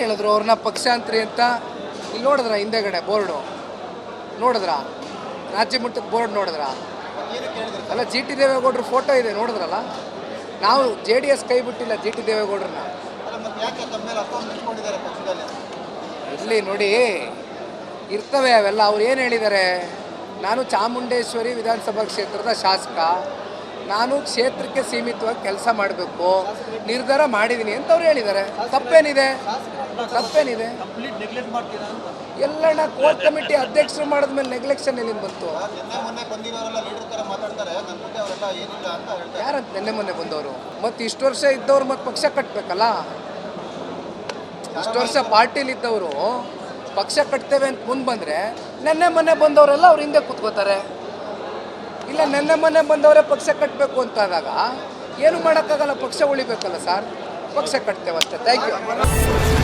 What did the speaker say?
ಹೇಳಿದ್ರು ಅವ್ರನ್ನ ಪಕ್ಷಾಂತರಿ ಅಂತ? ಇಲ್ಲಿ ನೋಡಿದ್ರ ಹಿಂದೆಗಡೆ ಬೋರ್ಡು ನೋಡಿದ್ರಾ? ರಾಜ್ಯ ಮಟ್ಟದ ಬೋರ್ಡ್ ನೋಡಿದ್ರಾ? ಅಲ್ಲ, ಜಿ ಟಿ ದೇವೇಗೌಡರು ಫೋಟೋ ಇದೆ ನೋಡಿದ್ರಲ್ಲ. ನಾವು JDS ಕೈ ಬಿಟ್ಟಿಲ್ಲ ಜಿ ಟಿ ದೇವೇಗೌಡರನ್ನ. ಇಲ್ಲಿ ನೋಡಿ ಇರ್ತವೆ ಅವೆಲ್ಲ. ಅವ್ರು ಏನು ಹೇಳಿದ್ದಾರೆ? ನಾನು ಚಾಮುಂಡೇಶ್ವರಿ ವಿಧಾನಸಭಾ ಕ್ಷೇತ್ರದ ಶಾಸಕ, ನಾನು ಕ್ಷೇತ್ರಕ್ಕೆ ಸೀಮಿತವಾಗಿ ಕೆಲಸ ಮಾಡಬೇಕು ನಿರ್ಧಾರ ಮಾಡಿದ್ದೀನಿ ಅಂತ ಅವ್ರು ಹೇಳಿದ್ದಾರೆ. ತಪ್ಪೇನಿದೆ? ಎಲ್ಲಣ್ಣ ಕೋರ್ ಕಮಿಟಿ ಅಧ್ಯಕ್ಷರು ಮಾಡಿದ್ಮೇಲೆ ನೆಗ್ಲೆಕ್ಷನ್ ಎಲ್ಲಿಂದ ಬಂತು? ಯಾರಂತ ನಿನ್ನೆ ಮೊನ್ನೆ ಬಂದವರು? ಮತ್ತು ಇಷ್ಟು ವರ್ಷ ಇದ್ದವ್ರು ಮತ್ತು ಪಕ್ಷ ಕಟ್ಟಬೇಕಲ್ಲ. ಇಷ್ಟು ವರ್ಷ ಪಾರ್ಟಿಲಿದ್ದವರು ಪಕ್ಷ ಕಟ್ತೇವೆ ಅಂತ ಮುಂದೆ ಬಂದರೆ ನೆನ್ನೆ ಮೊನ್ನೆ ಬಂದವರೆಲ್ಲ ಅವ್ರು ಹಿಂದೆ ಕೂತ್ಕೋತಾರೆ. ಇಲ್ಲ, ನೆನ್ನೆ ಮೊನ್ನೆ ಬಂದವರೇ ಪಕ್ಷ ಕಟ್ಟಬೇಕು ಅಂತಾದಾಗ ಏನು ಮಾಡೋಕ್ಕಾಗಲ್ಲ, ಪಕ್ಷ ಉಳಿಬೇಕಲ್ಲ ಸರ್. ಪಕ್ಷ ಕಟ್ತೇವೆ ಅಷ್ಟೇ. Thank you.